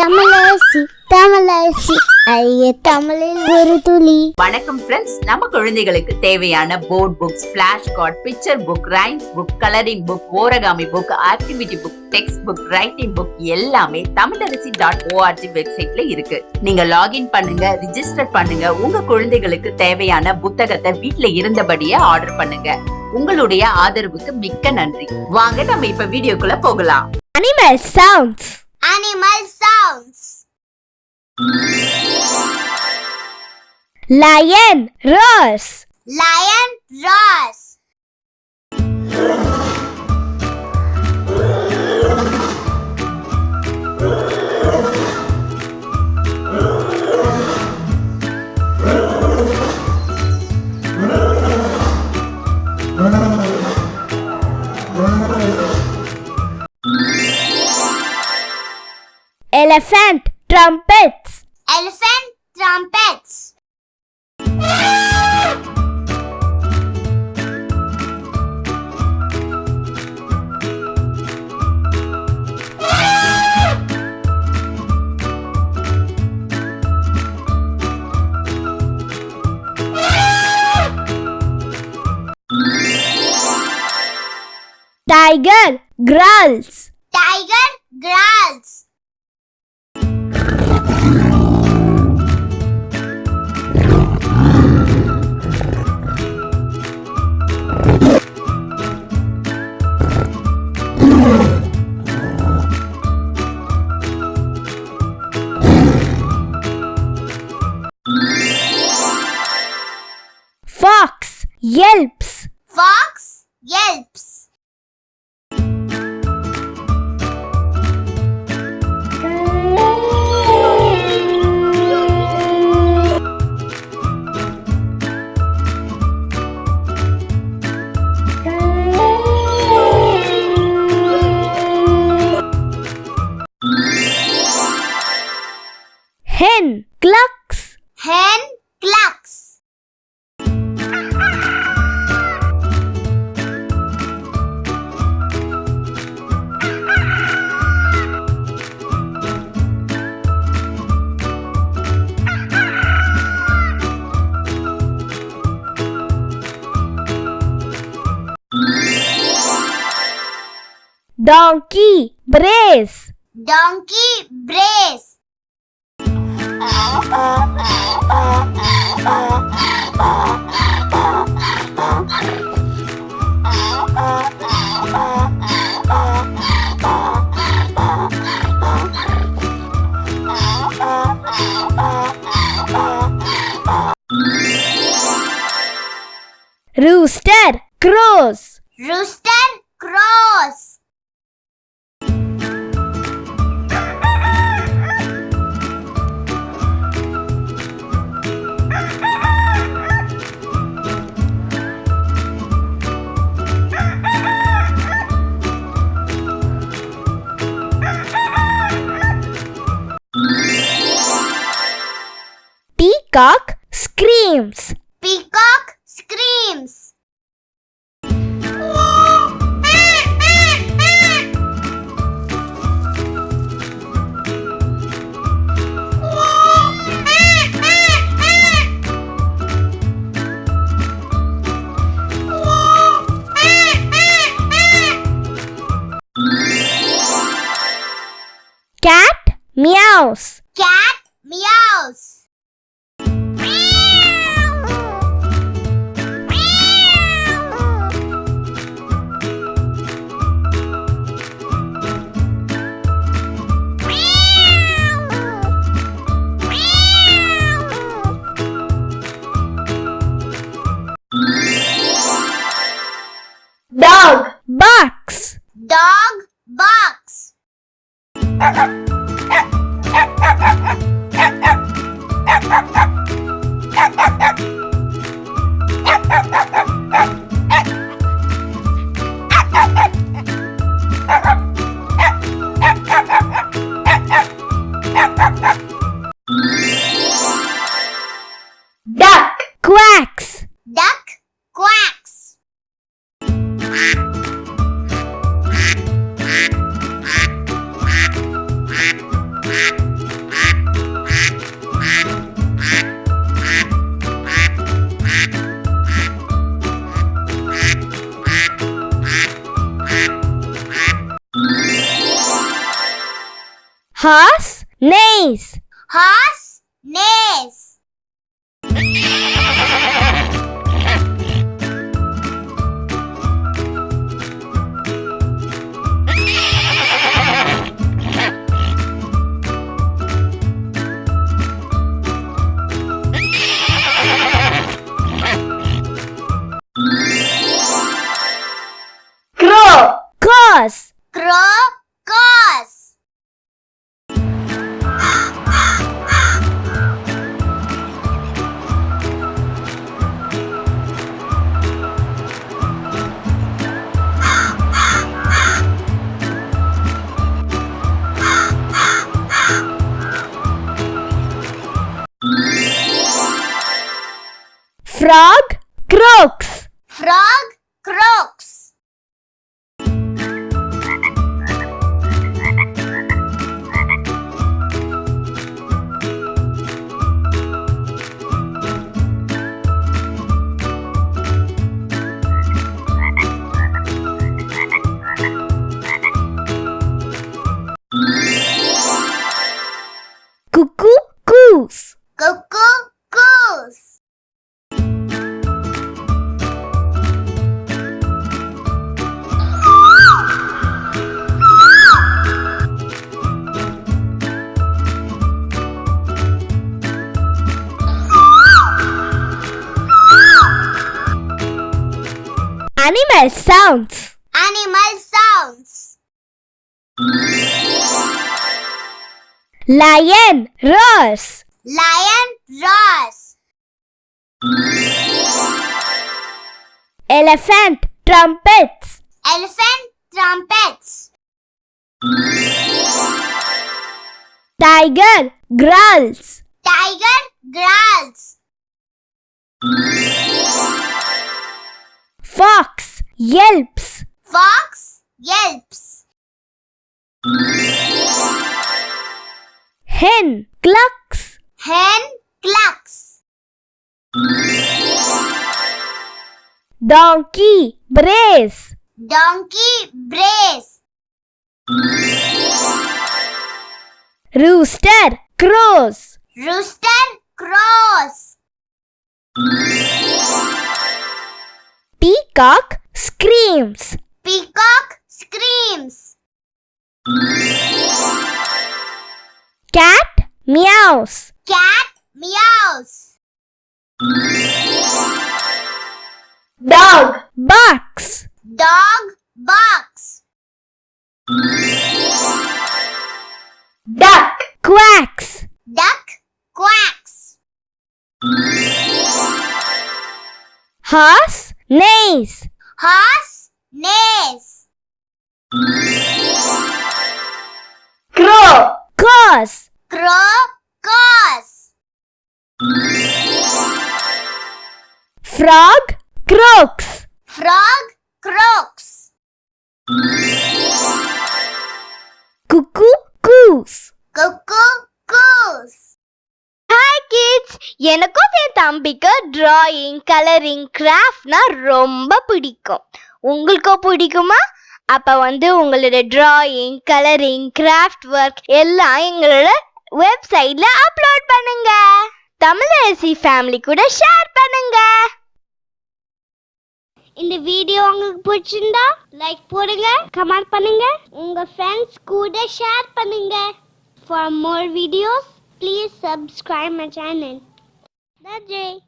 தமிழரசி ஐய தமிழில் ஒரு துளி. வணக்கம் ஃப்ரெண்ட்ஸ், நம்ம குழந்தைகளுக்கு தேவையான board books, flash card, picture book, rhymes book, colouring book, origami book, activity book, text book, writing book எல்லாமே தமிழரசி.org வெப்சைட்ல இருக்கு. நீங்க லாகின் பண்ணுங்க, ரிஜிஸ்டர் பண்ணுங்க. உங்க குழந்தைகளுக்கு தேவையான புத்தகத்தை வீட்ல இருந்தபடியே ஆர்டர் பண்ணுங்க. உங்களுடைய ஆதரவுக்கு மிக்க நன்றி. வாங்க நம்ம இப்ப வீடியோக்குள்ள போகலாம். Animal sounds. Lion roars. Elephant trumpets. Tiger growls. Fox yelps. Hen clucks. Donkey brays. Rooster crows. Peacock screams. Cat meows. Dog barks. Horse neighs. Horse neighs. Crow. Cause. Crow cause. Frog croaks. Frog croaks. Cuckoo coos. Cuckoo coos. Animal sounds. Animal sounds. Lion roars. Lion roars. Elephant trumpets. Elephant trumpets. Tiger growls. Tiger growls. Fox yelps. Fox yelps. Hen clucks. Hen clucks. Donkey brays. Donkey brays. Rooster crows. Rooster crows. Peacock screams. Peacock screams. Cat meows. Cat meows. Dog barks. Dog barks. Duck quacks. Duck quacks. Horse neighs. Horse neighs. Crow caws. Crow caws. Frog croaks. Frog croaks. Cuckoo coos. Cuckoo coos. Hi kids, எனக்கும் என் தம்பிக்கு drawing colouring கிராஃப்ட்னா ரொம்ப பிடிக்கும். உங்களுக்கும் பிடிக்குமா? அப்போ உங்களோட drawing colouring craft work எல்லாம் எங்களோட வெப்சைட்ல அப்லோட் பண்ணுங்க. தமிழரசி ஃபேமிலி கூட ஷேர் பண்ணுங்க. இந்த வீடியோ உங்களுக்கு பிடிச்சிருந்தா லைக் போடுங்க, கமெண்ட் பண்ணுங்க, உங்க ஃப்ரெண்ட்ஸ் கூட ஷேர் பண்ணுங்க. For more videos, please subscribe my channel. That's it.